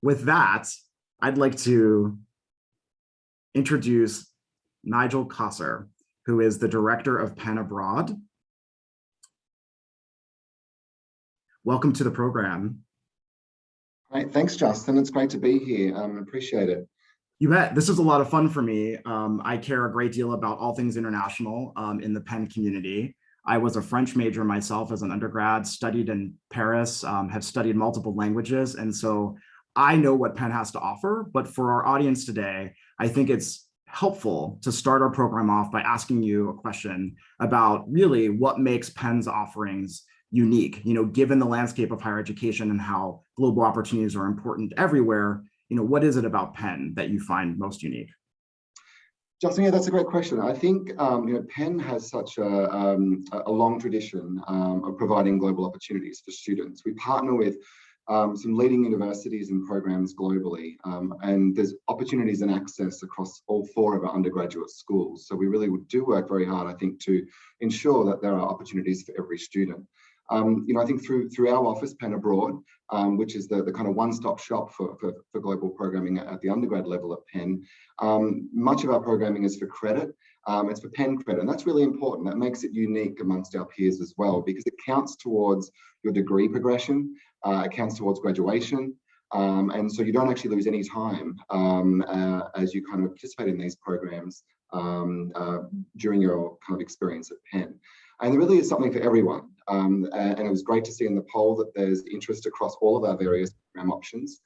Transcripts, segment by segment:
with that, I'd like to introduce Nigel Kosser, who is the director of Penn Abroad. Welcome to the program. Great. Thanks, Justin. It's great to be here. Appreciate it. You bet. This is a lot of fun for me. I care a great deal about all things international in the Penn community. I was a French major myself as an undergrad, studied in Paris, have studied multiple languages. And so I know what Penn has to offer, but for our audience today, I think it's helpful to start our program off by asking you a question about really what makes Penn's offerings unique, given the landscape of higher education and how global opportunities are important everywhere. What is it about Penn that you find most unique? Justin, yeah, that's a great question. I think Penn has such a long tradition of providing global opportunities for students. We partner with some leading universities and programs globally, and there's opportunities and access across all 4 of our undergraduate schools. So we really do work very hard, I think, to ensure that there are opportunities for every student. I think through our office, Penn Abroad, which is the kind of one-stop shop for global programming at the undergrad level at Penn, much of our programming is for credit. It's for Penn credit, and that's really important. That makes it unique amongst our peers as well, because it counts towards your degree progression, it counts towards graduation, and so you don't actually lose any time as you kind of participate in these programs during your kind of experience at Penn. And there really is something for everyone. And it was great to see in the poll that there's interest across all of our various program options,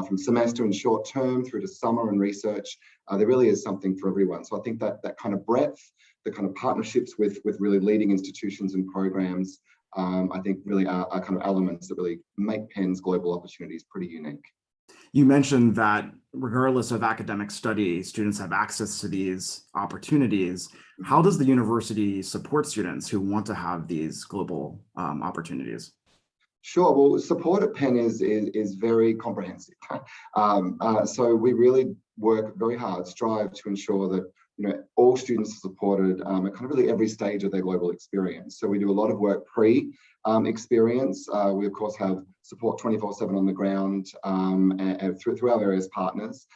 from semester and short term through to summer and research. There really is something for everyone. So I think that kind of breadth, the kind of partnerships with really leading institutions and programs, I think really are kind of elements that really make Penn's global opportunities pretty unique. You mentioned that regardless of academic study, students have access to these opportunities. How does the university support students who want to have these global opportunities? Sure. Well, support at Penn is very comprehensive. So we really work very hard, strive to ensure that all students are supported at kind of really every stage of their global experience. So we do a lot of work pre-experience. We of course have support 24/7 on the ground and through our various partners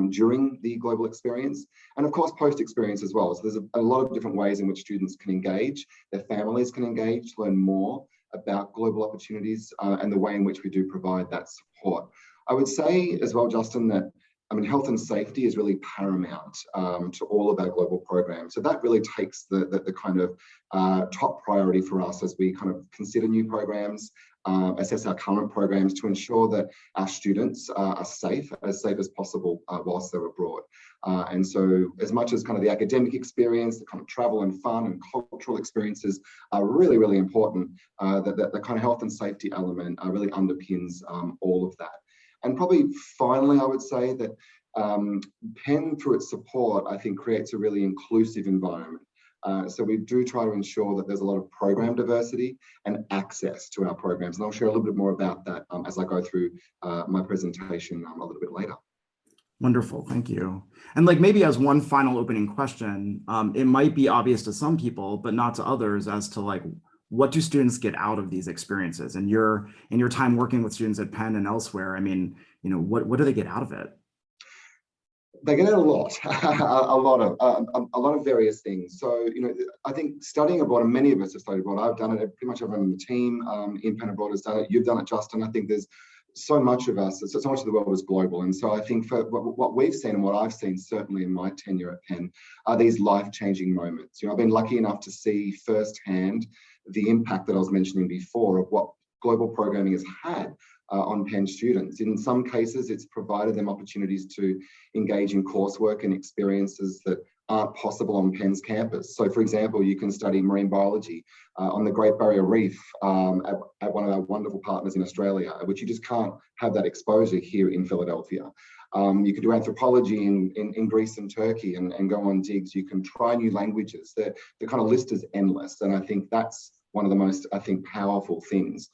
during the global experience, and of course post-experience as well. So there's a lot of different ways in which students can engage, their families can engage, learn more about global opportunities and the way in which we do provide that support. I would say as well, Justin, that health and safety is really paramount to all of our global programs. So that really takes the kind of top priority for us as we kind of consider new programs, assess our current programs to ensure that our students are safe as possible whilst they're abroad. And so as much as kind of the academic experience, the kind of travel and fun and cultural experiences are really, really important, that the kind of health and safety element really underpins all of that. And probably finally, I would say that Penn, through its support, I think creates a really inclusive environment. So we do try to ensure that there's a lot of program diversity and access to our programs. And I'll share a little bit more about that as I go through my presentation a little bit later. Wonderful, thank you. And maybe as one final opening question, it might be obvious to some people, but not to others, as to what do students get out of these experiences? And in your time working with students at Penn and elsewhere, what do they get out of it? They get out a lot, a lot of various things. So, I think studying abroad, and many of us have studied abroad. I've done it. Pretty much everyone on the team in Penn Abroad has done it. You've done it, Justin. I think there's so much of us, so much of the world is global. And so I think for what we've seen and what I've seen certainly in my tenure at Penn are these life-changing moments. I've been lucky enough to see firsthand the impact that I was mentioning before of what global programming has had on Penn students. In some cases, it's provided them opportunities to engage in coursework and experiences that aren't possible on Penn's campus. So for example, you can study marine biology on the Great Barrier Reef at one of our wonderful partners in Australia, which you just can't have that exposure here in Philadelphia. You can do anthropology in Greece and Turkey and go on digs. You can try new languages. The kind of list is endless. And I think that's one of the most, powerful things.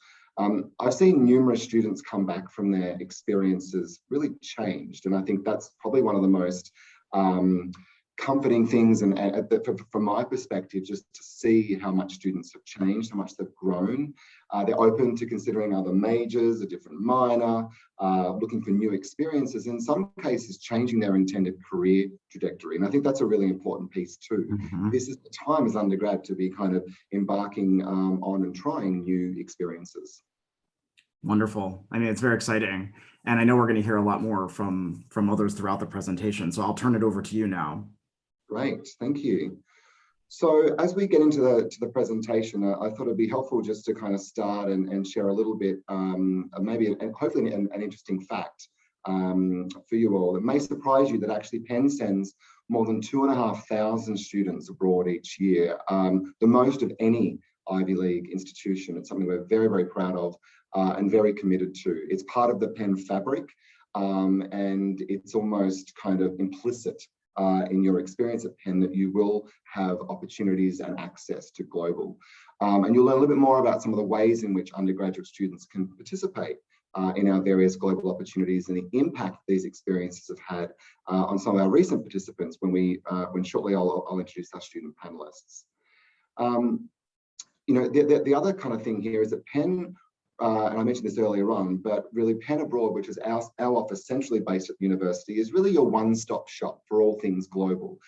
I've seen numerous students come back from their experiences really changed. And I think that's probably one of the most comforting things, and from my perspective, just to see how much students have changed, how much they've grown. They're open to considering other majors, a different minor, looking for new experiences, in some cases changing their intended career trajectory. And I think that's a really important piece too. Mm-hmm. This is the time as undergrad to be kind of embarking on and trying new experiences. Wonderful. I mean, it's very exciting. And I know we're going to hear a lot more from others throughout the presentation. So I'll turn it over to you now. Great, thank you. So as we get into the presentation, I thought it'd be helpful just to kind of start and share a little bit, maybe and hopefully an interesting fact for you all. It may surprise you that actually Penn sends more than 2,500 students abroad each year, the most of any Ivy League institution. It's something we're very, very proud of and very committed to. It's part of the Penn fabric, and it's almost kind of implicit in your experience at Penn that you will have opportunities and access to global. And you'll learn a little bit more about some of the ways in which undergraduate students can participate in our various global opportunities and the impact these experiences have had on some of our recent participants when shortly I'll introduce our student panelists. You know, the other kind of thing here is that Penn, and I mentioned this earlier on, but really Penn Abroad, which is our office centrally based at the university, is really your one-stop shop for all things global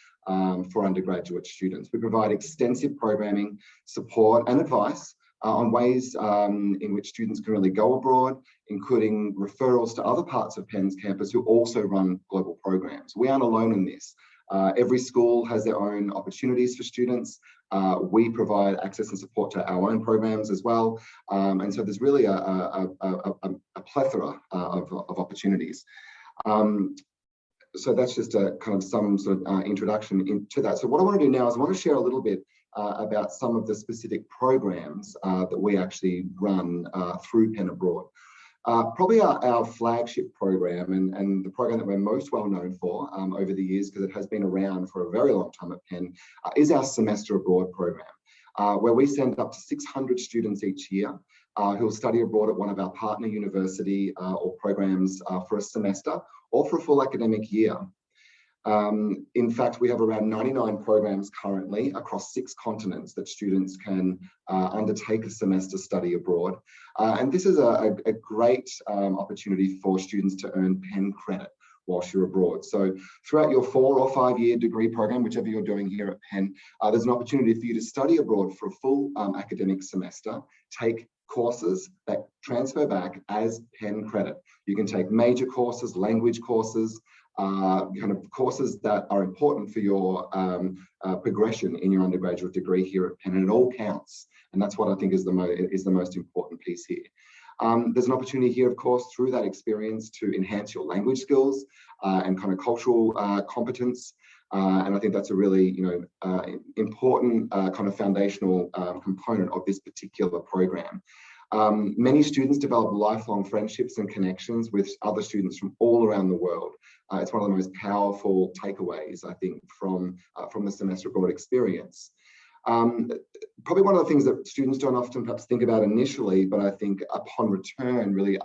for undergraduate students. We provide extensive programming, support and advice on ways in which students can really go abroad, including referrals to other parts of Penn's campus who also run global programs. We aren't alone in this. Every school has their own opportunities for students. We provide access and support to our own programs as well. And so there's really a plethora of opportunities. So that's just a kind of some sort of introduction into that. So what I want to do now is I want to share a little bit about some of the specific programs that we actually run through Penn Abroad. Probably our flagship program and the program that we're most well known for over the years, because it has been around for a very long time at Penn, is our semester abroad program, where we send up to 600 students each year who will study abroad at one of our partner university or programs for a semester or for a full academic year. In fact, we have around 99 programs currently across 6 continents that students can undertake a semester study abroad. And this is a great opportunity for students to earn Penn credit whilst you're abroad. So throughout your 4 or 5 year degree program, whichever you're doing here at Penn, there's an opportunity for you to study abroad for a full academic semester, take courses that transfer back as Penn credit. You can take major courses, language courses, kind of courses that are important for your progression in your undergraduate degree here at Penn, and it all counts. And that's what I think is the most important piece here. There's an opportunity here, of course, through that experience to enhance your language skills and kind of cultural competence. And I think that's a really, important kind of foundational component of this particular program. Many students develop lifelong friendships and connections with other students from all around the world. It's one of the most powerful takeaways, I think, from the semester abroad experience. Probably one of the things that students don't often perhaps think about initially, but I think upon return really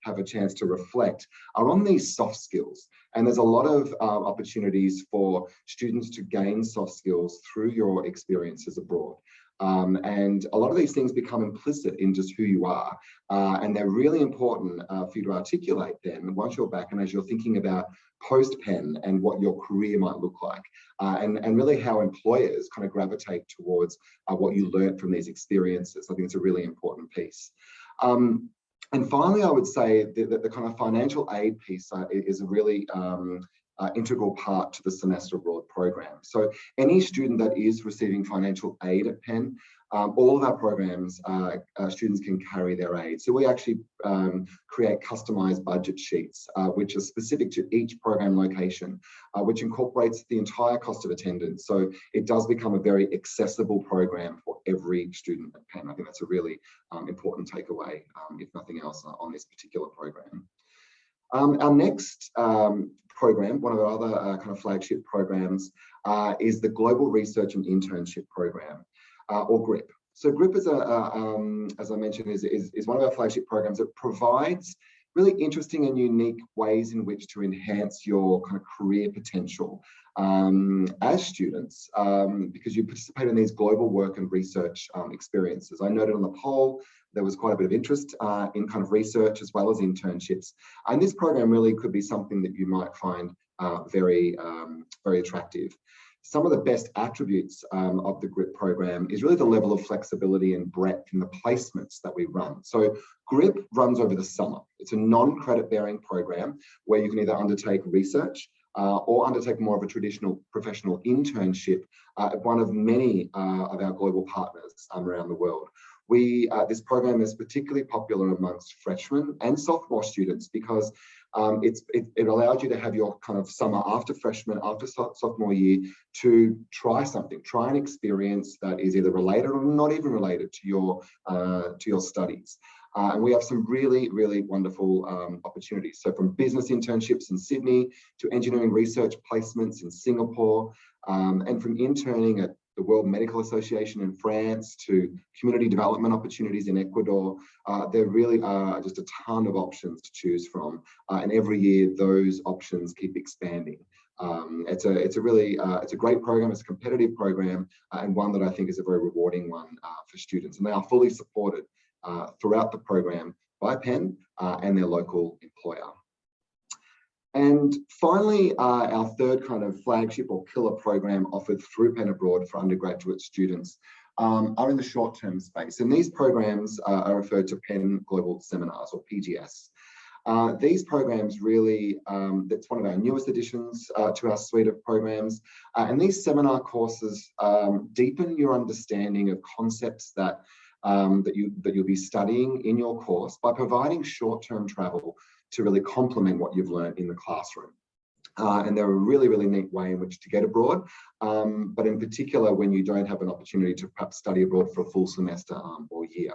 have a chance to reflect, are on these soft skills. And there's a lot of opportunities for students to gain soft skills through your experiences abroad. And a lot of these things become implicit in just who you are. And they're really important for you to articulate then once you're back and as you're thinking about post-Penn and what your career might look like. And really how employers kind of gravitate towards what you learned from these experiences. I think it's a really important piece. And finally, I would say that the kind of financial aid piece is a really integral part to the semester abroad program. So any student that is receiving financial aid at Penn, all of our programs, students can carry their aid. So we actually create customized budget sheets, which are specific to each program location, which incorporates the entire cost of attendance. So it does become a very accessible program for every student at Penn. I think that's a really important takeaway, if nothing else, on this particular program. Our next program, one of our other kind of flagship programs, is the Global Research and Internship Program, or GRIP. So GRIP is as I mentioned, is one of our flagship programs that provides really interesting and unique ways in which to enhance your kind of career potential as students, because you participate in these global work and research experiences. I noted on the poll there was quite a bit of interest in kind of research as well as internships, and this program really could be something that you might find very attractive. Some of the best attributes of the GRIP program is really the level of flexibility and breadth in the placements that we run. So GRIP runs over the summer. It's a non-credit bearing program where you can either undertake research or undertake more of a traditional professional internship at one of many of our global partners around the world. This program is particularly popular amongst freshmen and sophomore students because it allows you to have your kind of summer after freshman, after sophomore year, to try something, try an experience that is either related or not even related to your studies. And we have some really, really wonderful opportunities. So from business internships in Sydney to engineering research placements in Singapore, and from interning at the World Medical Association in France to community development opportunities in Ecuador. There really are just a ton of options to choose from. And every year those options keep expanding. It's a great program, it's a competitive program, and one that I think is a very rewarding one for students. And they are fully supported throughout the program by Penn and their local employer. And finally, our third kind of flagship or killer program offered through Penn Abroad for undergraduate students are in the short-term space. And these programs are referred to Penn Global Seminars, or PGS. These programs really, that's one of our newest additions to our suite of programs. And these seminar courses deepen your understanding of concepts that you'll be studying in your course by providing short-term travel to really complement what you've learned in the classroom. And they're a really, really neat way in which to get abroad, but in particular when you don't have an opportunity to perhaps study abroad for a full semester or year.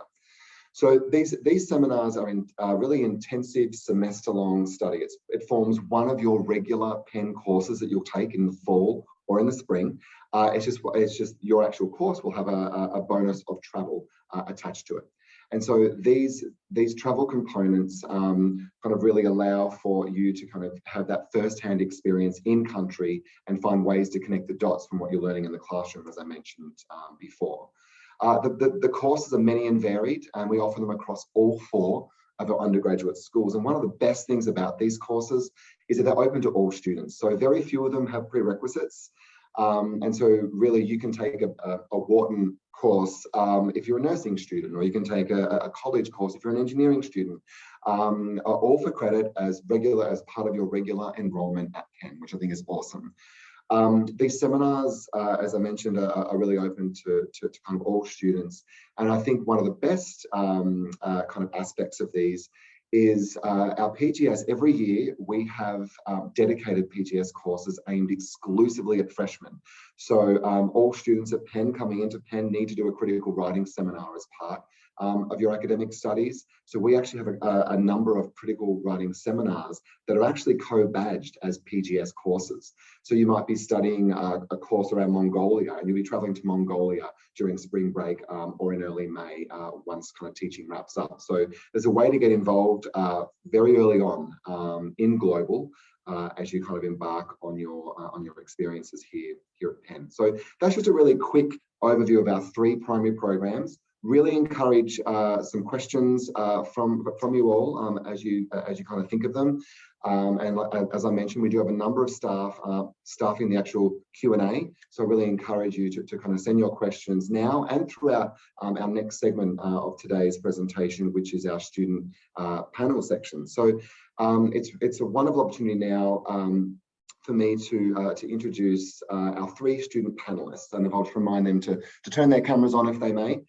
So these seminars are really intensive semester-long study. It forms one of your regular Penn courses that you'll take in the fall or in the spring. It's just your actual course will have a bonus of travel attached to it. And so these travel components kind of really allow for you to kind of have that first-hand experience in country and find ways to connect the dots from what you're learning in the classroom, as I mentioned before. The courses are many and varied, and we offer them across all 4 of our undergraduate schools. And one of the best things about these courses is that they're open to all students. So very few of them have prerequisites. And so really you can take a Wharton course if you're a nursing student, or you can take a college course if you're an engineering student, all for credit as part of your regular enrollment at Penn, which I think is awesome. These seminars, as I mentioned, are really open to kind of all students. And I think one of the best kind of aspects of these is our PGS. Every year we have dedicated PGS courses aimed exclusively at freshmen. So all students at Penn coming into Penn need to do a critical writing seminar as part of your academic studies. So we actually have a number of critical writing seminars that are actually co-badged as PGS courses. So you might be studying a course around Mongolia, and you'll be traveling to Mongolia during spring break or in early May once kind of teaching wraps up. So there's a way to get involved very early on in global as you kind of embark on your experiences here at Penn. So that's just a really quick overview of our 3 primary programs. Really encourage some questions from you all as you kind of think of them. And as I mentioned, we do have a number of staff staffing the actual Q&A. So I really encourage you to kind of send your questions now and throughout our next segment of today's presentation, which is our student panel section. So it's a wonderful opportunity now for me to introduce our 3 student panelists, and I'll just remind them to turn their cameras on if they may.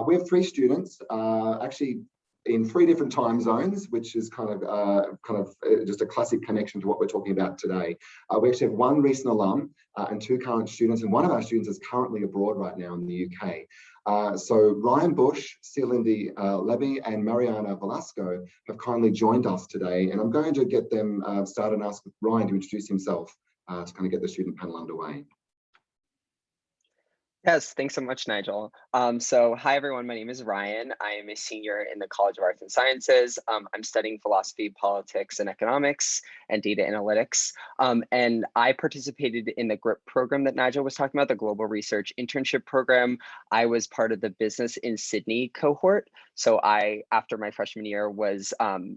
We have 3 students, actually in 3 different time zones, which is kind of just a classic connection to what we're talking about today. We actually have 1 recent alum and 2 current students, and one of our students is currently abroad right now in the UK. So Ryan Bush, Cilindy Levy, and Mariana Velasco have kindly joined us today, and I'm going to get them started and ask Ryan to introduce himself to kind of get the student panel underway. Yes, thanks so much, Nigel. So hi everyone, my name is Ryan. I am a senior in the College of Arts and Sciences. I'm studying philosophy, politics, and economics and data analytics. And I participated in the GRIP program that Nigel was talking about, the Global Research Internship Program. I was part of the Business in Sydney cohort. So I, after my freshman year, was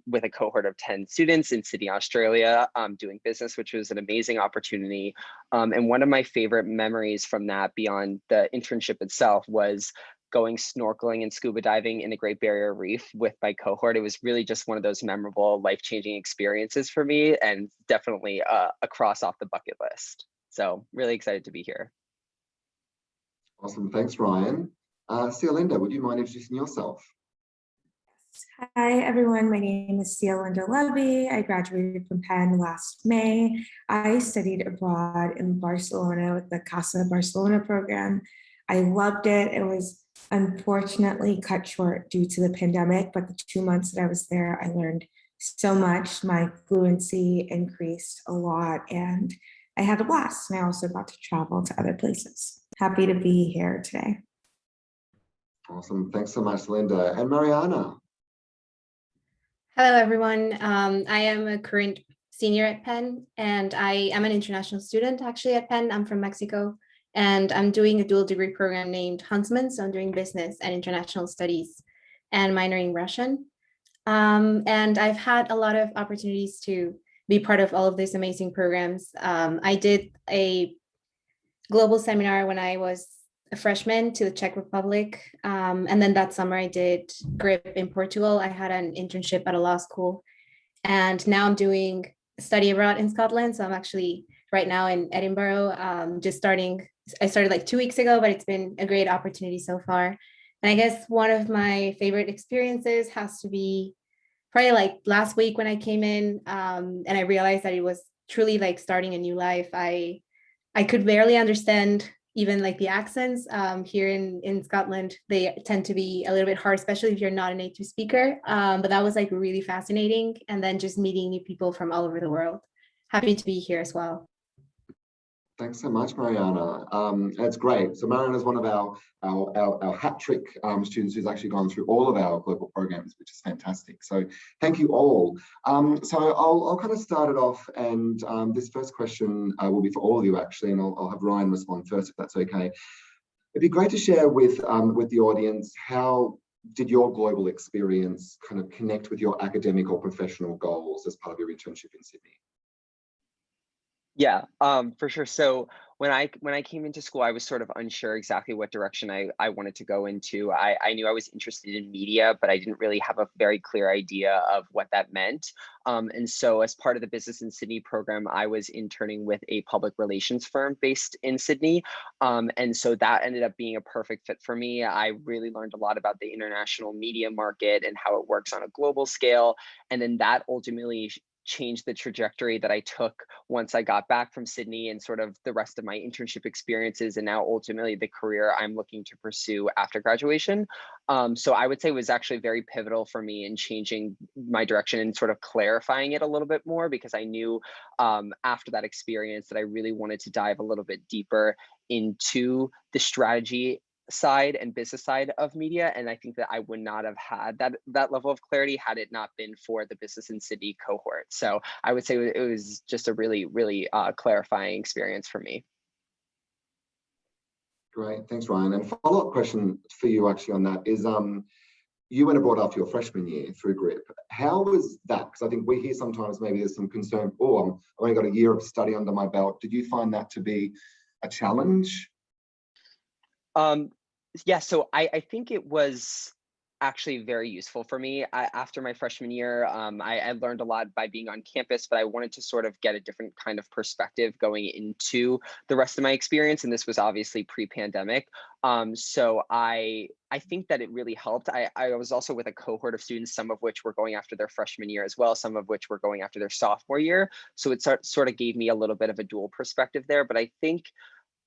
with a cohort of 10 students in Sydney, Australia, doing business, which was an amazing opportunity. And one of my favorite memories from that, beyond the internship itself, was going snorkeling and scuba diving in the Great Barrier Reef with my cohort. It was really just one of those memorable, life-changing experiences for me, and definitely a cross off the bucket list. So really excited to be here. Awesome, thanks, Ryan. Linda, would you mind introducing yourself? Hi, everyone. My name is Linda Levy. I graduated from Penn last May. I studied abroad in Barcelona with the Casa Barcelona program. I loved it. It was unfortunately cut short due to the pandemic, but the 2 months that I was there, I learned so much. My fluency increased a lot, and I had a blast. And I also got to travel to other places. Happy to be here today. Awesome, thanks so much, Linda. And Mariana? Hello, everyone. I am a current senior at Penn, and I am an international student actually at Penn. I'm from Mexico, and I'm doing a dual degree program named Huntsman. So I'm doing business and international studies and minoring Russian. And I've had a lot of opportunities to be part of all of these amazing programs. I did a global seminar when I was a freshman to the Czech Republic. And then that summer I did GRIP in Portugal. I had an internship at a law school. And now I'm doing study abroad in Scotland. So I'm actually right now in Edinburgh, just starting. I started like 2 weeks ago, but it's been a great opportunity so far. And I guess one of my favorite experiences has to be probably like last week when I came in, and I realized that it was truly like starting a new life. I could barely understand even like the accents here in Scotland. They tend to be a little bit hard, especially if you're not a native speaker. But that was like really fascinating. And then just meeting new people from all over the world. Happy to be here as well. Thanks so much, Mariana. That's great. So Mariana is one of our hat trick students who's actually gone through all of our global programs, which is fantastic. So thank you all. So I'll kind of start it off, and this first question will be for all of you actually, and I'll have Ryan respond first if that's okay. It'd be great to share with the audience, how did your global experience kind of connect with your academic or professional goals as part of your internship in Sydney? Yeah, for sure. So when I came into school, I was sort of unsure exactly what direction I wanted to go into. I knew I was interested in media, but I didn't really have a very clear idea of what that meant. And so as part of the Business in Sydney program, I was interning with a public relations firm based in Sydney. And so that ended up being a perfect fit for me. I really learned a lot about the international media market and how it works on a global scale. And then that ultimately changed the trajectory that I took once I got back from Sydney, and sort of the rest of my internship experiences, and now ultimately the career I'm looking to pursue after graduation. So I would say it was actually very pivotal for me in changing my direction and sort of clarifying it a little bit more, because I knew after that experience that I really wanted to dive a little bit deeper into the strategy side and business side of media. And I think that I would not have had that level of clarity had it not been for the Business in Sydney cohort. So I would say it was just a really, really clarifying experience for me. Great, thanks, Ryan. And follow-up question for you actually on that is, you went abroad after your freshman year through GRIP. How was that? Because I think we hear sometimes maybe there's some concern, oh, I've only got a year of study under my belt. Did you find that to be a challenge? Yeah, so I think it was actually very useful for me. After my freshman year, I learned a lot by being on campus, but I wanted to sort of get a different kind of perspective going into the rest of my experience. And this was obviously pre-pandemic. So I think that it really helped. I was also with a cohort of students, some of which were going after their freshman year as well, some of which were going after their sophomore year. So it sort of gave me a little bit of a dual perspective there. But I think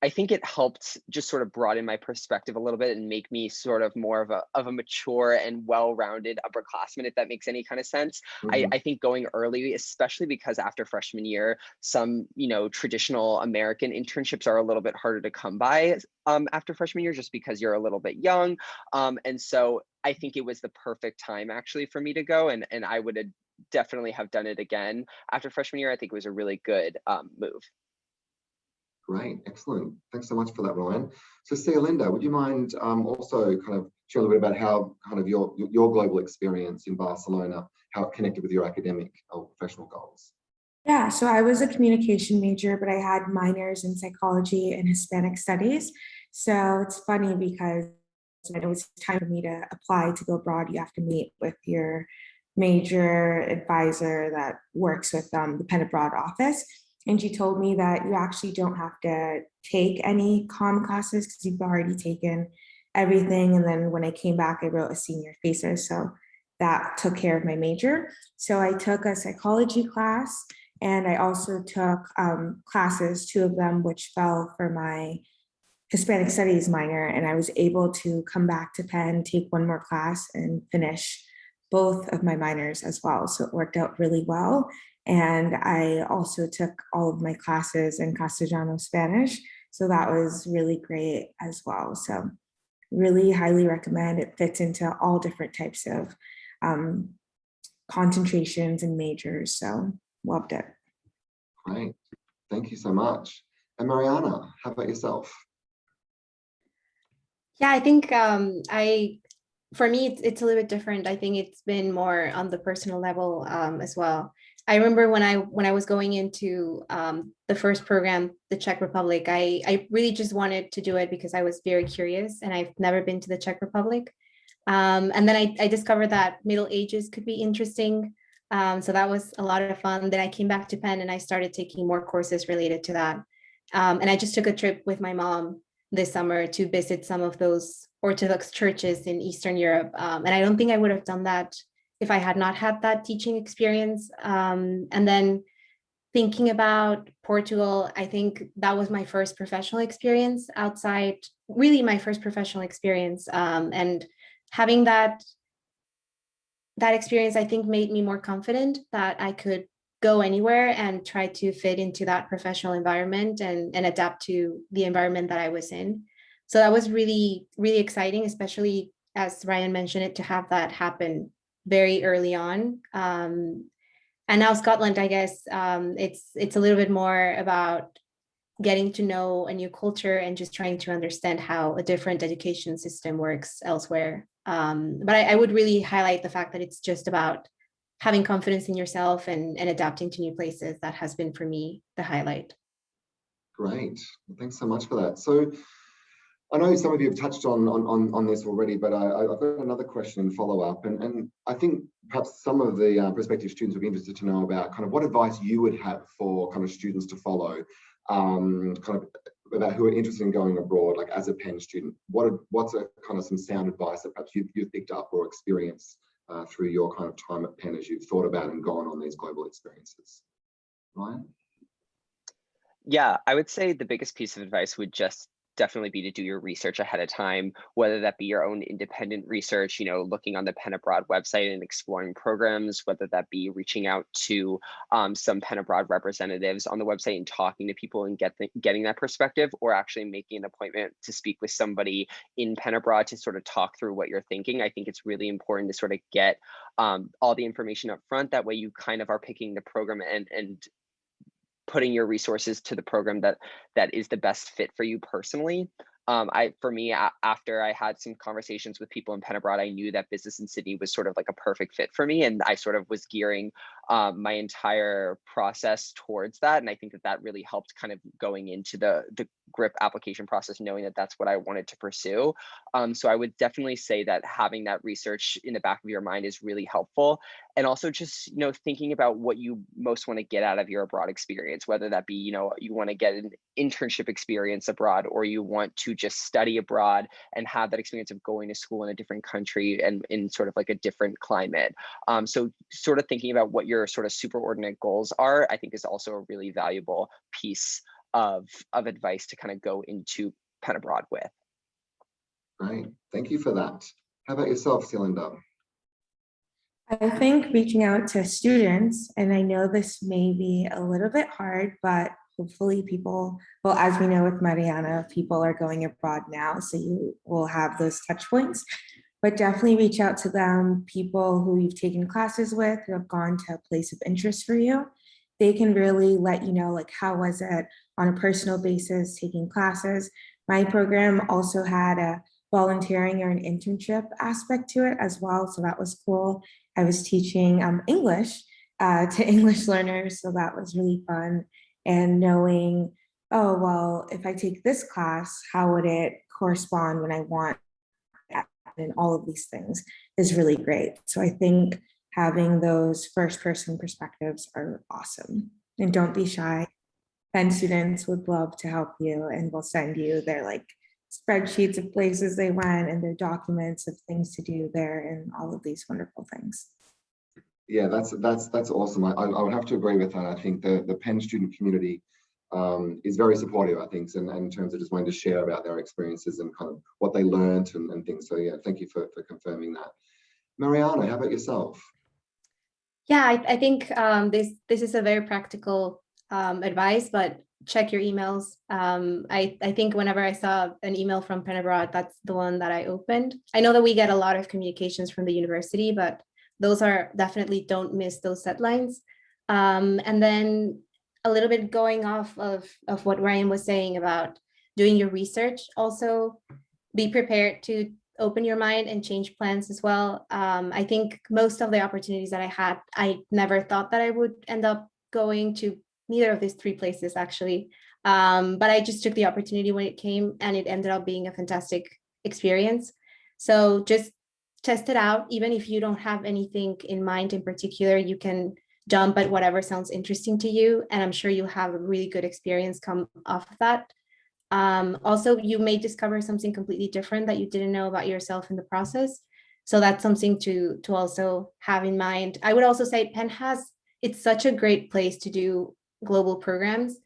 I think it helped just sort of broaden my perspective a little bit and make me sort of more of a mature and well-rounded upperclassman, if that makes any kind of sense. Mhm. I think going early, especially because after freshman year, some, you know, traditional American internships are a little bit harder to come by after freshman year, just because you're a little bit young. And so I think it was the perfect time actually for me to go, and I would have definitely have done it again after freshman year. I think it was a really good move. Great, excellent. Thanks so much for that, Ryan. So, Sia Linda, would you mind also kind of share a little bit about how kind of your global experience in Barcelona, how it connected with your academic or professional goals? Yeah, so I was a communication major, but I had minors in psychology and Hispanic studies. So it's funny because when it was time for me to apply to go abroad, you have to meet with your major advisor that works with the Penn Abroad office. And she told me that you actually don't have to take any comm classes because you've already taken everything. And then when I came back, I wrote a senior thesis. So that took care of my major. So I took a psychology class and I also took classes, two of them, which fell for my Hispanic Studies minor. And I was able to come back to Penn, take one more class, and finish both of my minors as well. So it worked out really well. And I also took all of my classes in Castellano Spanish. So that was really great as well. So really highly recommend. It fits into all different types of um, concentrations and majors. So loved it. Great, thank you so much. And Mariana, how about yourself? Yeah, I think for me, it's a little bit different. I think it's been more on the personal level as well. I remember when I was going into the first program, the Czech Republic, I really just wanted to do it because I was very curious and I've never been to the Czech Republic. And then I discovered that Middle Ages could be interesting. So that was a lot of fun. Then I came back to Penn and I started taking more courses related to that. And I just took a trip with my mom this summer to visit some of those Orthodox churches in Eastern Europe. And I don't think I would have done that if I had not had that teaching experience. And then thinking about Portugal, I think that was my first professional experience outside, really my first professional experience. And having that experience, I think, made me more confident that I could go anywhere and try to fit into that professional environment and adapt to the environment that I was in. So that was really, really exciting, especially as Ryan mentioned it, to have that happen very early on. And now Scotland, I guess, it's a little bit more about getting to know a new culture and just trying to understand how a different education system works elsewhere. But I would really highlight the fact that it's just about having confidence in yourself and adapting to new places. That has been for me the highlight. Great, well, thanks so much for that. So I know some of you have touched on this already, but I've got another question and follow up. And I think perhaps some of the prospective students would be interested to know about kind of what advice you would have for kind of students to follow, kind of about who are interested in going abroad, like as a Penn student. What's a kind of some sound advice that perhaps you've picked up or experienced through your kind of time at Penn as you've thought about and gone on these global experiences? Ryan? Yeah, I would say the biggest piece of advice would just definitely be to do your research ahead of time, whether that be your own independent research, you know, looking on the Penn Abroad website and exploring programs, whether that be reaching out to some Penn Abroad representatives on the website and talking to people and getting that perspective, or actually making an appointment to speak with somebody in Penn Abroad to sort of talk through what you're thinking. I think it's really important to sort of get all the information up front. That way you kind of are picking the program and putting your resources to the program that is the best fit for you personally. For me, after I had some conversations with people in Penn Abroad, I knew that business in Sydney was sort of like a perfect fit for me, and I sort of was gearing my entire process towards that. And I think that really helped kind of going into the GRIP application process, knowing that that's what I wanted to pursue. So I would definitely say that having that research in the back of your mind is really helpful. And also just, you know, thinking about what you most want to get out of your abroad experience, whether that be, you know, you want to get an internship experience abroad, or you want to just study abroad and have that experience of going to school in a different country and in sort of like a different climate. So sort of thinking about what your sort of superordinate goals are, I think is also a really valuable piece of advice to kind of go into Penn abroad with. Great, thank you for that. How about yourself, Celinda? I think reaching out to students, and I know this may be a little bit hard, but hopefully people, well, as we know with Mariana, people are going abroad now, so you will have those touch points. But definitely reach out to them, people who you've taken classes with, who have gone to a place of interest for you. They can really let you know, like, how was it on a personal basis taking classes. My program also had a volunteering or an internship aspect to it as well, so that was cool. I was teaching English to English learners, so that was really fun. And knowing, oh, well, if I take this class, how would it correspond when I want and all of these things is really great. So I think having those first person perspectives are awesome. And don't be shy. Penn students would love to help you and will send you their like spreadsheets of places they went and their documents of things to do there and all of these wonderful things. Yeah, that's awesome. I would have to agree with that. I think the Penn student community is very supportive, I think, and in terms of just wanting to share about their experiences and kind of what they learned and things. So yeah, thank you for confirming that. Mariana, how about yourself? Yeah, I think this is a very practical advice, but check your emails. I think whenever I saw an email from Penn Abroad, that's the one that I opened. I know that we get a lot of communications from the university, but those are definitely, don't miss those deadlines. And then a little bit going off of what Ryan was saying about doing your research, also be prepared to open your mind and change plans as well. I think most of the opportunities that I had, I never thought that I would end up going to neither of these three places actually. But I just took the opportunity when it came and it ended up being a fantastic experience. So just test it out. Even if you don't have anything in mind in particular, you can jump at whatever sounds interesting to you. And I'm sure you'll have a really good experience come off of that. Also, you may discover something completely different that you didn't know about yourself in the process. So that's something to also have in mind. I would also say Penn it's such a great place to do global programs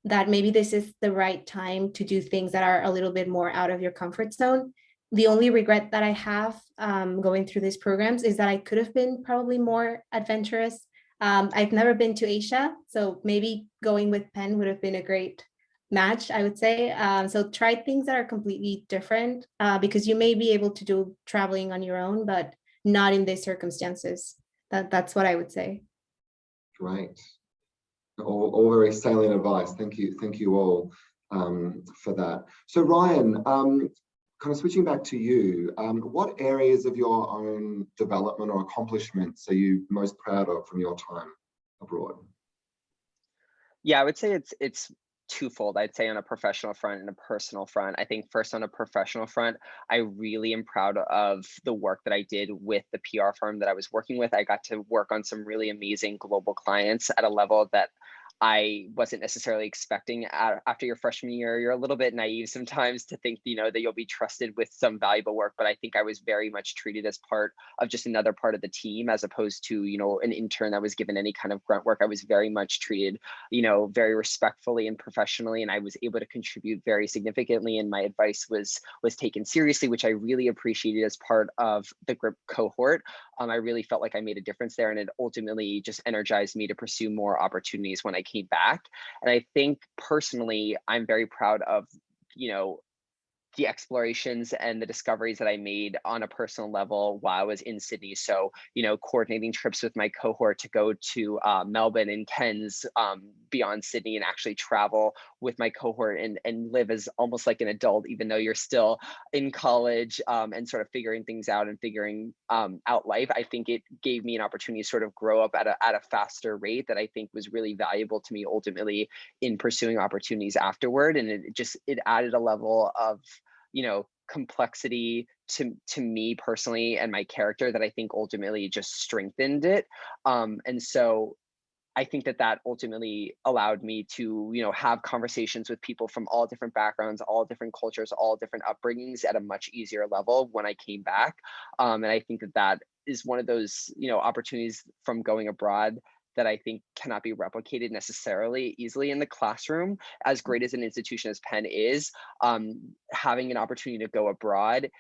that maybe this is the right time to do things that are a little bit more out of your comfort zone. The only regret that I have going through these programs is that I could have been probably more adventurous. I've never been to Asia, so maybe going with Penn would have been a great match, I would say. So try things that are completely different because you may be able to do traveling on your own, but not in these circumstances. That's what I would say. Great. All very salient advice. Thank you all for that. So Ryan, kind of switching back to you, what areas of your own development or accomplishments are you most proud of from your time abroad? Yeah, I would say it's twofold. I'd say on a professional front and a personal front. I think first on a professional front, I really am proud of the work that I did with the PR firm that I was working with. I got to work on some really amazing global clients at a level that I wasn't necessarily expecting. After your freshman year, you're a little bit naive sometimes to think, that you'll be trusted with some valuable work. But I think I was very much treated as part of just another part of the team, as opposed to, an intern that was given any kind of grunt work. I was very much treated, very respectfully and professionally, and I was able to contribute very significantly. And my advice was taken seriously, which I really appreciated as part of the group cohort. I really felt like I made a difference there, and it ultimately just energized me to pursue more opportunities when I came back. And I think personally, I'm very proud of, the explorations and the discoveries that I made on a personal level while I was in Sydney. So, coordinating trips with my cohort to go to Melbourne and Cairns beyond Sydney, and actually travel with my cohort and live as almost like an adult, even though you're still in college, and sort of figuring things out and figuring out life. I think it gave me an opportunity to sort of grow up at a faster rate that I think was really valuable to me ultimately in pursuing opportunities afterward. And it added a level of complexity to me personally and my character that I think ultimately just strengthened it. And so I think that ultimately allowed me to, have conversations with people from all different backgrounds, all different cultures, all different upbringings at a much easier level when I came back. And I think that is one of those, opportunities from going abroad that I think cannot be replicated necessarily easily in the classroom. As great as an institution as Penn is, having an opportunity to go abroad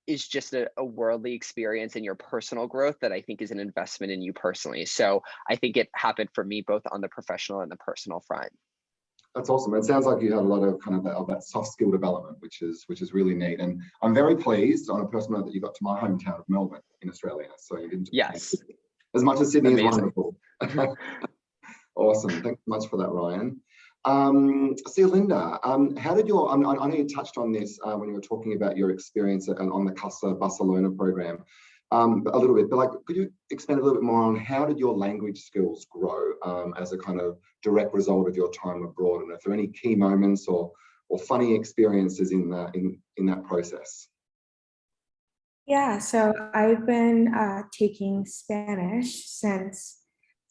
is just a worldly experience in your personal growth that I think is an investment in you personally. So I think it happened for me both on the professional and the personal front. That's awesome. It sounds like you had a lot of kind of that soft skill development, which is really neat. And I'm very pleased on a personal note that you got to my hometown of Melbourne in Australia. So you didn't Yes. As much as Sydney Amazing. is wonderful. Awesome. Thanks so much for that, Ryan. See, Linda, how did your, I know you touched on this when you were talking about your experience on the CASA Barcelona program a little bit, but like, could you expand a little bit more on how did your language skills grow as a kind of direct result of your time abroad? And if there are any key moments or funny experiences in that process? Yeah, so I've been taking Spanish since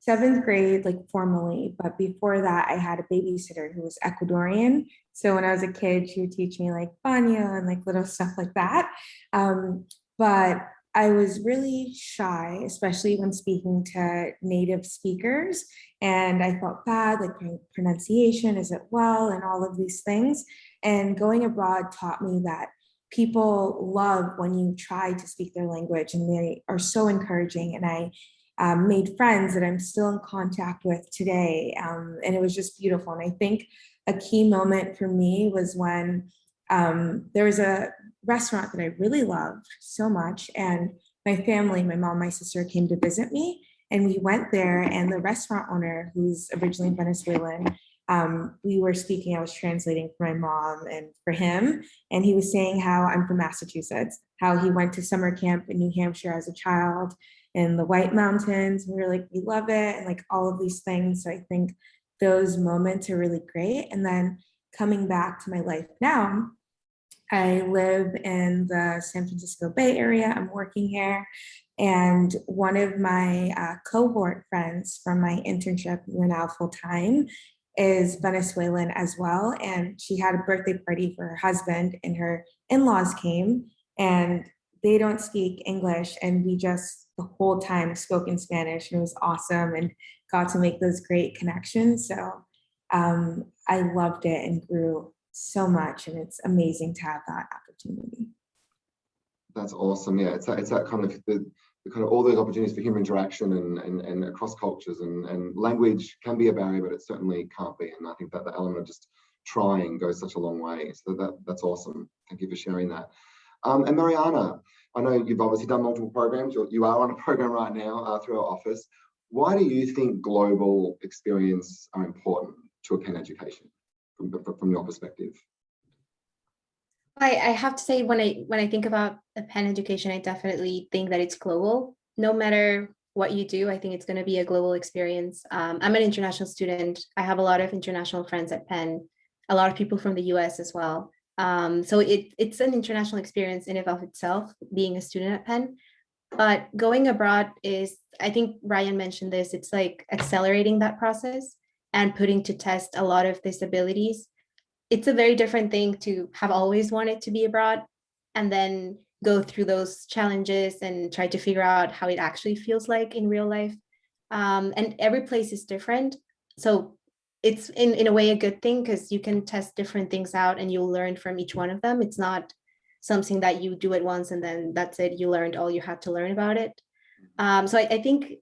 7th grade, like formally, but before that, I had a babysitter who was Ecuadorian. So when I was a kid, she would teach me like baño and like little stuff like that. But I was really shy, especially when speaking to native speakers. And I felt bad, like my pronunciation, is it well, and all of these things. And going abroad taught me that people love when you try to speak their language, and they are so encouraging. And I made friends that I'm still in contact with today. And it was just beautiful. And I think a key moment for me was when there was a restaurant that I really loved so much. And my family, my mom, my sister came to visit me. And we went there, and the restaurant owner, who's originally Venezuelan, we were speaking, I was translating for my mom and for him. And he was saying how I'm from Massachusetts, how he went to summer camp in New Hampshire as a child in the White Mountains. We were like, we love it. And like all of these things. So I think those moments are really great. And then coming back to my life now, I live in the San Francisco Bay Area. I'm working here. And one of my cohort friends from my internship, we're now full time, is Venezuelan as well. And she had a birthday party for her husband, and her in-laws came, and they don't speak English. And we just the whole time spoke in Spanish, and it was awesome, and got to make those great connections. So I loved it and grew so much, and it's amazing to have that opportunity. That's awesome. Yeah, it's that kind of the kind of all those opportunities for human interaction and across cultures, and language can be a barrier, but it certainly can't be. And I think that the element of just trying goes such a long way. So that's awesome. Thank you for sharing that. And Mariana, I know you've obviously done multiple programs. You are on a program right now through our office. Why do you think global experience are important to a Penn education from your perspective? I have to say, when I think about a Penn education, I definitely think that it's global. No matter what you do, I think it's going to be a global experience. I'm an international student. I have a lot of international friends at Penn, a lot of people from the US as well. So it's an international experience in and of itself, being a student at Penn. But going abroad is, I think Ryan mentioned this, it's like accelerating that process and putting to test a lot of these abilities. It's a very different thing to have always wanted to be abroad and then go through those challenges and try to figure out how it actually feels like in real life. And every place is different. So it's in a way a good thing, because you can test different things out and you'll learn from each one of them. It's not something that you do it once and then that's it, you learned all you had to learn about it. So I think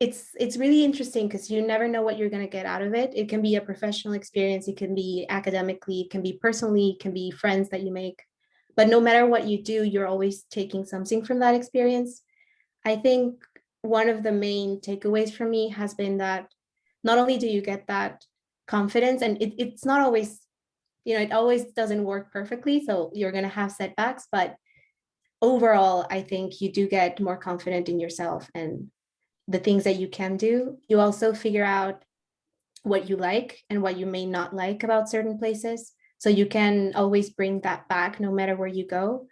it's really interesting, because you never know what you're going to get out of it. It can be a professional experience, it can be academically, it can be personally, it can be friends that you make. But no matter what you do, you're always taking something from that experience. I think one of the main takeaways for me has been that not only do you get that confidence, and it's not always, it always doesn't work perfectly, so you're going to have setbacks, but overall, I think you do get more confident in yourself and the things that you can do. You also figure out what you like and what you may not like about certain places. So you can always bring that back no matter where you go.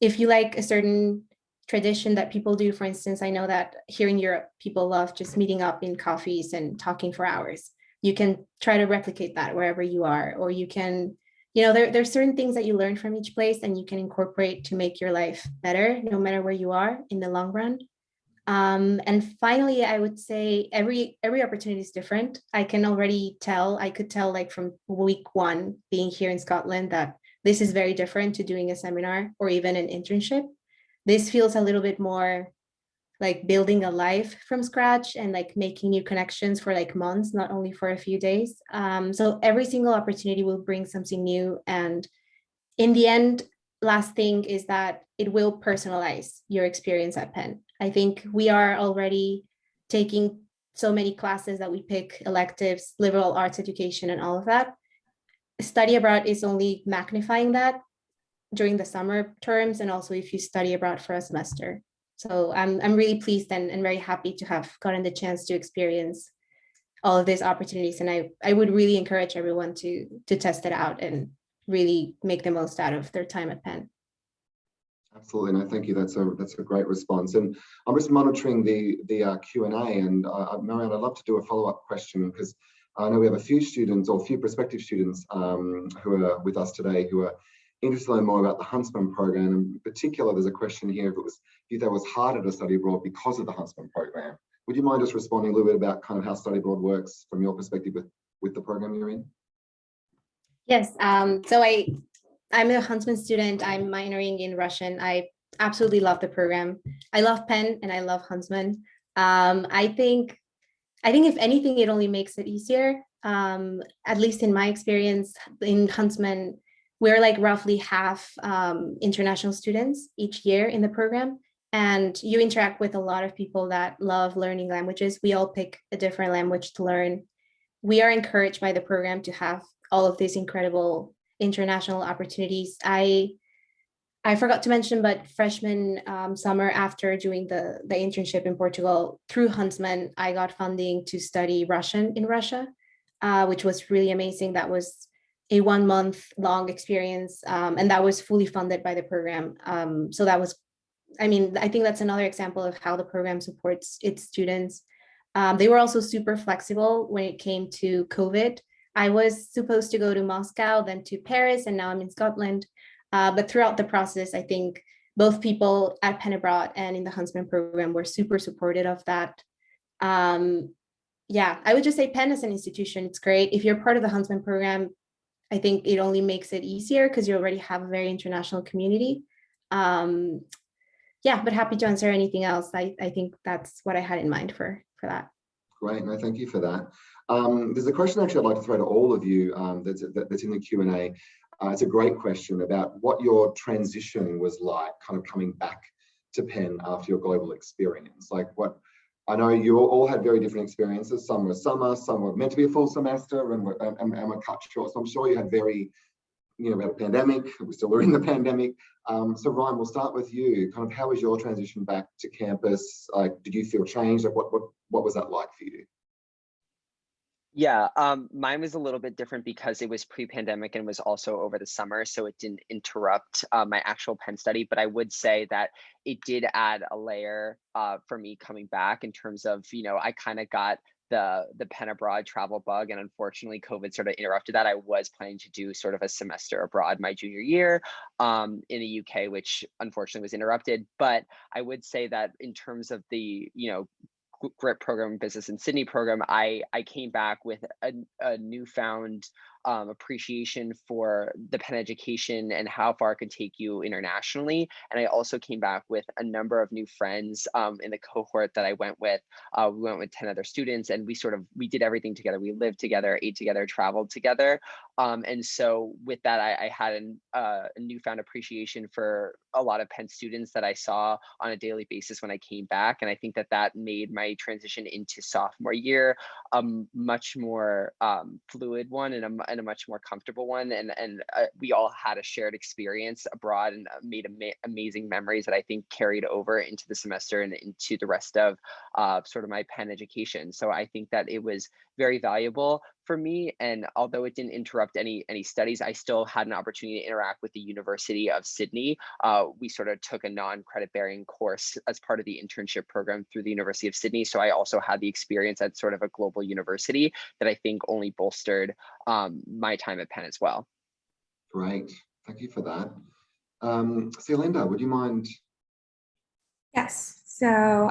If you like a certain tradition that people do, for instance, I know that here in Europe, people love just meeting up in coffees and talking for hours. You can try to replicate that wherever you are, or you can, there's certain things that you learn from each place and you can incorporate to make your life better, no matter where you are in the long run. And finally, I would say every opportunity is different. I could tell like from week one being here in Scotland that this is very different to doing a seminar or even an internship. This feels a little bit more like building a life from scratch and like making new connections for like months, not only for a few days. So every single opportunity will bring something new. And in the end, last thing is that it will personalize your experience at Penn. I think we are already taking so many classes that we pick electives, liberal arts education, and all of that. Study abroad is only magnifying that during the summer terms, and also if you study abroad for a semester. So I'm really pleased and very happy to have gotten the chance to experience all of these opportunities. And I would really encourage everyone to test it out and really make the most out of their time at Penn. Absolutely, no, thank you. That's a great response. And I'm just monitoring the Q&A, and Marianne, I'd love to do a follow-up question because I know we have a few students or a few prospective students who are with us today who are interested to learn more about the Huntsman program. In particular, there's a question here if that was harder to study abroad because of the Huntsman program. Would you mind just responding a little bit about kind of how study abroad works from your perspective with the program you're in? Yes, so I'm a Huntsman student. I'm minoring in Russian. I absolutely love the program. I love Penn and I love Huntsman. I think if anything, it only makes it easier. At least in my experience in Huntsman, we're like roughly half international students each year in the program. And you interact with a lot of people that love learning languages. We all pick a different language to learn. We are encouraged by the program to have all of these incredible international opportunities. I forgot to mention, but freshman summer after doing the internship in Portugal through Huntsman, I got funding to study Russian in Russia, which was really amazing. That was a 1 month long experience, and that was fully funded by the program. So that was, I mean, I think that's another example of how the program supports its students. They were also super flexible when it came to COVID. I was supposed to go to Moscow, then to Paris, and now I'm in Scotland. But throughout the process, I think both people at Penn Abroad and in the Huntsman program were super supportive of that. Yeah, I would just say Penn as an institution, it's great. If you're part of the Huntsman program, I think it only makes it easier because you already have a very international community. Yeah, but happy to answer anything else. I think that's what I had in mind for that. Great, no, thank you for that. There's a question actually I'd like to throw to all of you that's in the Q&A. It's a great question about what your transition was like, kind of coming back to Penn after your global experience. Like what, I know you all had very different experiences. Some were summer, some were meant to be a full semester and were cut short. So I'm sure you had very, we had a pandemic, we still were in the pandemic. So Ryan, we'll start with you. Kind of how was your transition back to campus? Like, did you feel changed? Like what was that like for you? Yeah, mine was a little bit different because it was pre-pandemic and was also over the summer, so it didn't interrupt my actual Penn study. But I would say that it did add a layer for me coming back in terms of, I kind of got the Penn abroad travel bug, and unfortunately COVID sort of interrupted that. I was planning to do sort of a semester abroad my junior year in the UK, which unfortunately was interrupted. But I would say that in terms of the, GRIP program, Business in Sydney program, I came back with a newfound appreciation for the Penn education and how far it could take you internationally. And I also came back with a number of new friends in the cohort that I went with. We went with 10 other students, and we did everything together. We lived together, ate together, traveled together. And so with that, I had a newfound appreciation for a lot of Penn students that I saw on a daily basis when I came back. And I think that made my transition into sophomore year a much more fluid one and a much more comfortable one. And we all had a shared experience abroad and made amazing memories that I think carried over into the semester and into the rest of sort of my Penn education. So I think that it was very valuable for me. And although it didn't interrupt any studies, I still had an opportunity to interact with the University of Sydney. We sort of took a non-credit bearing course as part of the internship program through the University of Sydney. So I also had the experience at sort of a global university that I think only bolstered my time at Penn as well. Great, thank you for that. So Linda, would you mind? Yes. So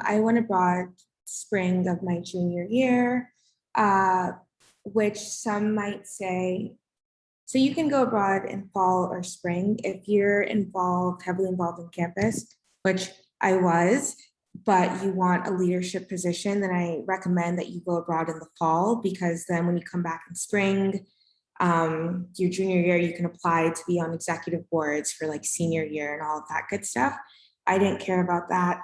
I went abroad spring of my junior year, which some might say, so you can go abroad in fall or spring if you're heavily involved in campus, which I was, but you want a leadership position, then I recommend that you go abroad in the fall, because then when you come back in spring, your junior year, you can apply to be on executive boards for like senior year and all of that good stuff. I didn't care about that.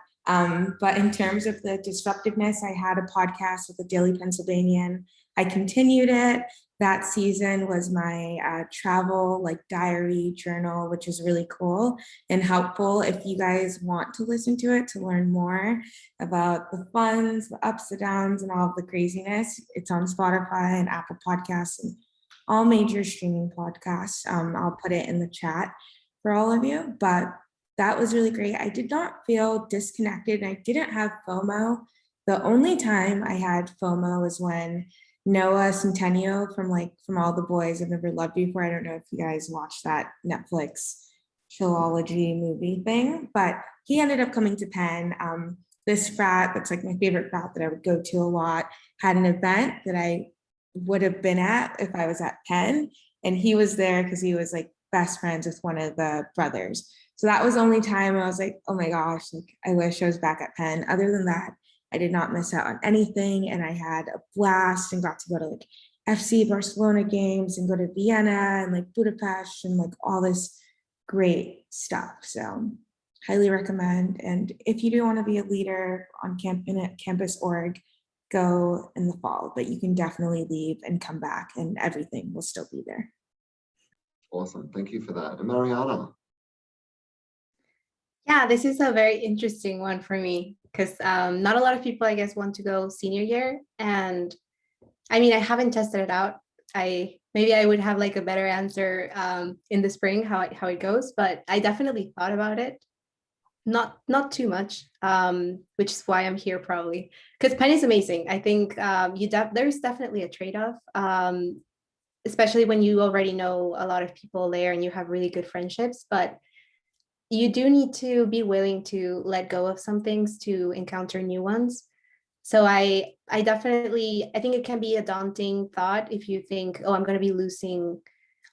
But in terms of the disruptiveness, I had a podcast with the Daily Pennsylvanian. I continued it. That season was my travel like diary journal, which is really cool and helpful if you guys want to listen to it to learn more about the funs, the ups, the downs, and all of the craziness. It's on Spotify and Apple Podcasts and all major streaming podcasts. I'll put it in the chat for all of you, but that was really great. I did not feel disconnected, and I didn't have FOMO. The only time I had FOMO was when Noah Centennial from All the Boys I've Never Loved You For. I don't know if you guys watched that Netflix philology movie thing, but he ended up coming to Penn. This frat, that's like my favorite frat that I would go to a lot, had an event that I would have been at if I was at Penn. And he was there because he was like best friends with one of the brothers. So that was the only time I was like, oh my gosh, like I wish I was back at Penn. Other than that, I did not miss out on anything. And I had a blast and got to go to like FC Barcelona games and go to Vienna and like Budapest and like all this great stuff. So highly recommend. And if you do want to be a leader on campus org, go in the fall, but you can definitely leave and come back and everything will still be there. Awesome. Thank you for that. And Mariana. Yeah, this is a very interesting one for me because not a lot of people, I guess, want to go senior year. And I mean, I haven't tested it out. Maybe I would have like a better answer in the spring how it goes, but I definitely thought about it. Not too much, which is why I'm here probably. Because Penn is amazing. I think there's definitely a trade-off, especially when you already know a lot of people there and you have really good friendships. But you do need to be willing to let go of some things to encounter new ones. So I think it can be a daunting thought if you think, oh, I'm going to be losing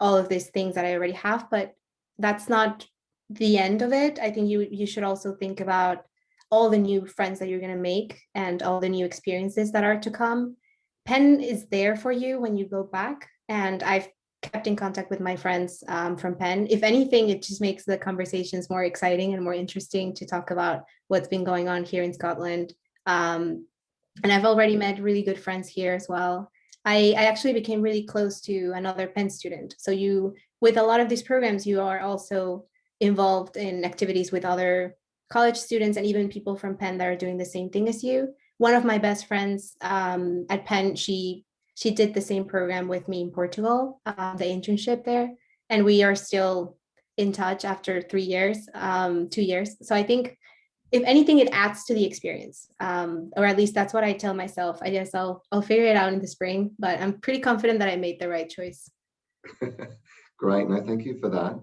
all of these things that I already have, but that's not the end of it. I think you should also think about all the new friends that you're going to make and all the new experiences that are to come. Penn is there for you when you go back, and I've kept in contact with my friends from Penn. If anything, it just makes the conversations more exciting and more interesting to talk about what's been going on here in Scotland. And I've already met really good friends here as well. I actually became really close to another Penn student. So with a lot of these programs, you are also involved in activities with other college students and even people from Penn that are doing the same thing as you. One of my best friends at Penn, she did the same program with me in Portugal, the internship there. And we are still in touch after 3 years, 2 years. So I think if anything, it adds to the experience, or at least that's what I tell myself. I guess I'll figure it out in the spring, but I'm pretty confident that I made the right choice. Great, no, thank you for that.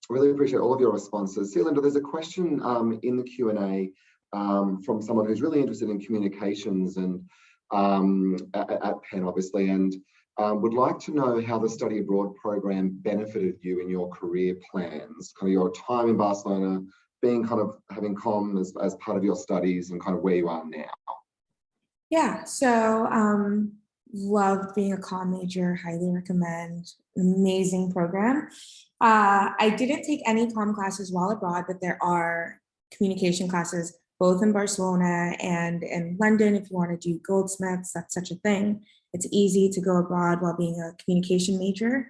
Really appreciate all of your responses. Celinda, there's a question in the Q&A from someone who's really interested in communications and at Penn, obviously, and would like to know how the study abroad program benefited you in your career plans, kind of your time in Barcelona, being kind of having comm as part of your studies and kind of where you are now. Yeah, so loved being a comm major, highly recommend, amazing program. I didn't take any comm classes while abroad, but there are communication classes both in Barcelona and in London. If you want to do Goldsmiths, that's such a thing. It's easy to go abroad while being a communication major.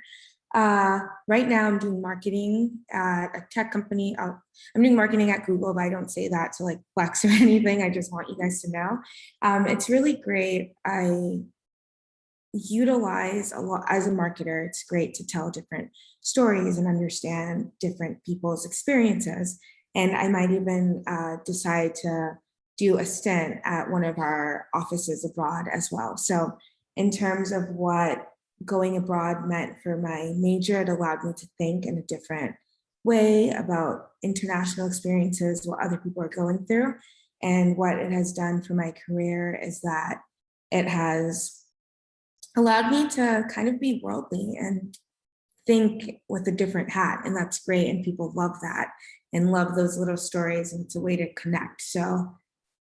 Right now I'm doing marketing at a tech company. I'm doing marketing at Google, but I don't say that to like flex or anything. I just want you guys to know. It's really great. I utilize a lot as a marketer. It's great to tell different stories and understand different people's experiences. And I might even decide to do a stint at one of our offices abroad as well. So in terms of what going abroad meant for my major, it allowed me to think in a different way about international experiences, what other people are going through. And what it has done for my career is that it has allowed me to kind of be worldly and think with a different hat. And that's great. And people love that and love those little stories. And it's a way to connect. So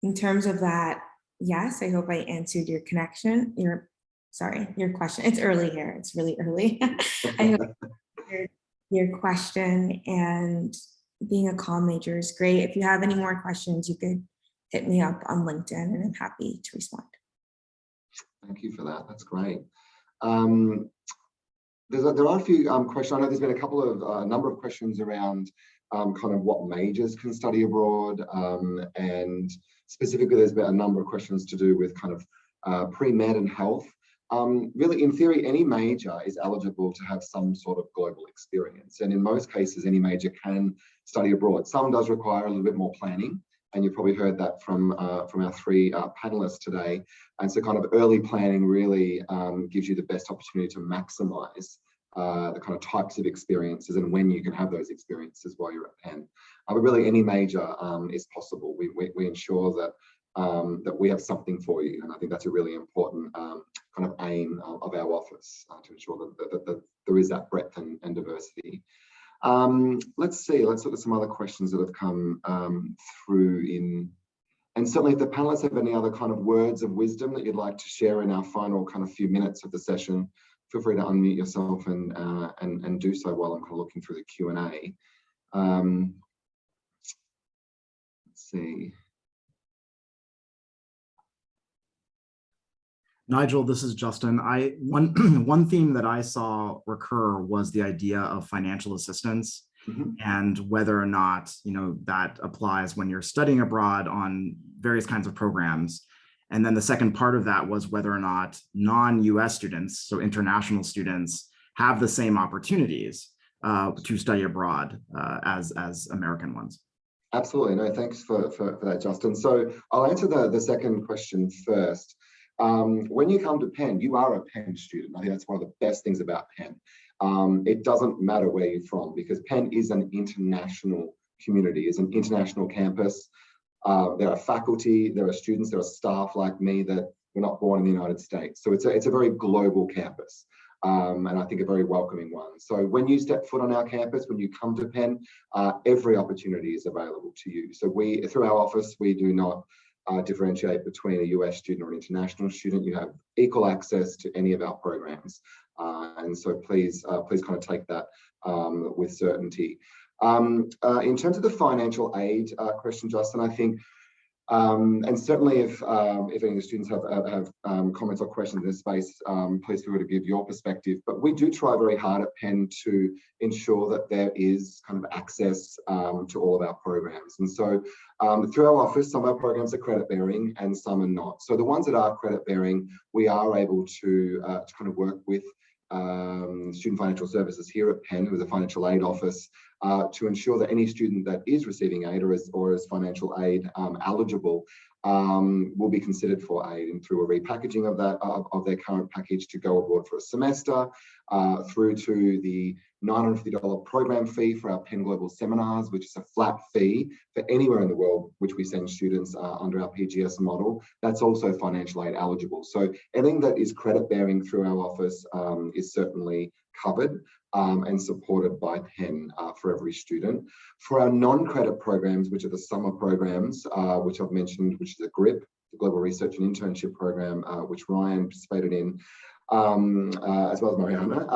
in terms of that, yes, I hope I answered your question. Your question. It's early here. It's really early. I hope your question, and being a comm major is great. If you have any more questions, you could hit me up on LinkedIn and I'm happy to respond. Thank you for that. That's great. There are a few questions. I know there's been a number of questions around kind of what majors can study abroad, and specifically there's been a number of questions to do with kind of pre-med and health. Really, in theory, any major is eligible to have some sort of global experience, and in most cases, any major can study abroad. Some does require a little bit more planning, and you've probably heard that from our three panelists today. And so kind of early planning really gives you the best opportunity to maximize the kind of types of experiences and when you can have those experiences while you're at Penn. But really any major is possible. We ensure that that we have something for you. And I think that's a really important kind of aim of our office to ensure that there is that breadth and diversity. Let's look at some other questions that have come through and certainly if the panelists have any other kind of words of wisdom that you'd like to share in our final kind of few minutes of the session, feel free to unmute yourself and do so while I'm kind of looking through the Q&A. Let's see. Nigel, this is Justin. One theme that I saw recur was the idea of financial assistance. Mm-hmm. And whether or not that applies when you're studying abroad on various kinds of programs. And then the second part of that was whether or not non-US students, so international students, have the same opportunities to study abroad as American ones. Absolutely. No, thanks for that, Justin. So I'll answer the second question first. When you come to Penn, you are a Penn student. I think that's one of the best things about Penn. It doesn't matter where you're from because Penn is an international community, is an international campus. There are faculty, there are students, there are staff like me that were not born in the United States. So it's a very global campus, and I think a very welcoming one. So when you step foot on our campus, when you come to Penn, every opportunity is available to you. So through our office, we do not differentiate between a US student or an international student. You have equal access to any of our programs. And so please kind of take that with certainty. In terms of the financial aid question, Justin, I think, and certainly if any of the students have comments or questions in this space, please feel free to give your perspective. But we do try very hard at Penn to ensure that there is kind of access to all of our programs. And so through our office, some of our programs are credit bearing and some are not. So the ones that are credit bearing, we are able to kind of work with Student Financial Services here at Penn, who is a financial aid office, to ensure that any student that is receiving aid or is financial aid eligible will be considered for aid, and through a repackaging of their current package to go abroad for a semester, through to the $950 program fee for our Penn Global Seminars, which is a flat fee for anywhere in the world which we send students under our PGS model. That's also financial aid eligible. So anything that is credit bearing through our office is certainly covered and supported by Penn for every student. For our non-credit programs, which are the summer programs, which I've mentioned, which is a GRIP, the Global Research and Internship Program, which Ryan participated in, as well as Mariana,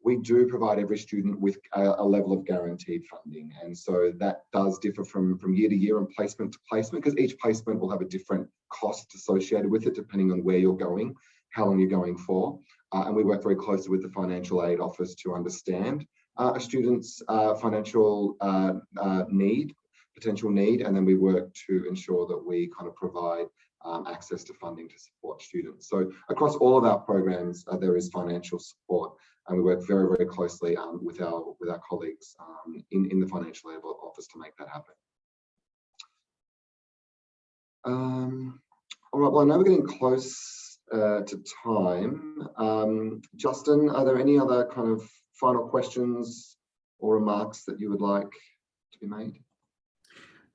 we do provide every student with a level of guaranteed funding. And so that does differ from year to year and placement to placement, because each placement will have a different cost associated with it, depending on where you're going, how long you're going for. And we work very closely with the financial aid office to understand a student's financial potential need, and then we work to ensure that we kind of provide access to funding to support students. So across all of our programs, there is financial support, and we work very, very closely with our colleagues in the financial aid office to make that happen. All right, well, I know we're getting close to time. Justin, are there any other kind of final questions or remarks that you would like to be made?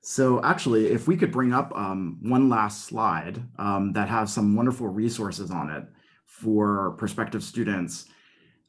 So actually, if we could bring up one last slide that has some wonderful resources on it for prospective students,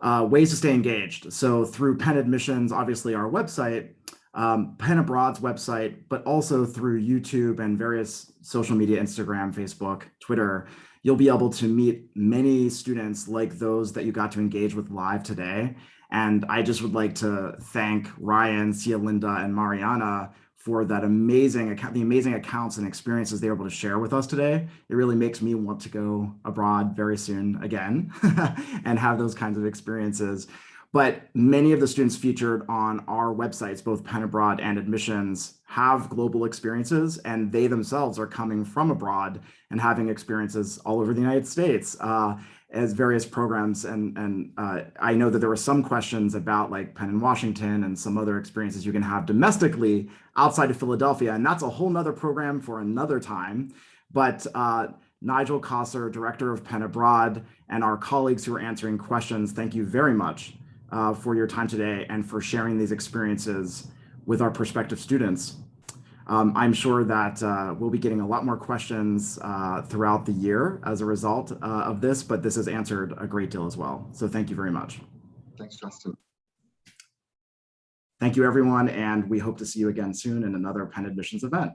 ways to stay engaged. So through Penn Admissions, obviously our website, Penn Abroad's website, but also through YouTube and various social media, Instagram, Facebook, Twitter, you'll be able to meet many students like those that you got to engage with live today. And I just would like to thank Ryan, Sia, Linda, and Mariana for that amazing account, the amazing accounts and experiences they were able to share with us today. It really makes me want to go abroad very soon again and have those kinds of experiences. But many of the students featured on our websites, both Penn Abroad and Admissions, have global experiences, and they themselves are coming from abroad and having experiences all over the United States as various programs. And I know that there were some questions about like Penn in Washington and some other experiences you can have domestically outside of Philadelphia, and that's a whole nother program for another time. But Nigel Kosser, director of Penn Abroad, and our colleagues who are answering questions, thank you very much for your time today and for sharing these experiences with our prospective students. I'm sure that we'll be getting a lot more questions throughout the year as a result of this, but this has answered a great deal as well. So thank you very much. Thanks, Justin. Thank you, everyone, and we hope to see you again soon in another Penn Admissions event.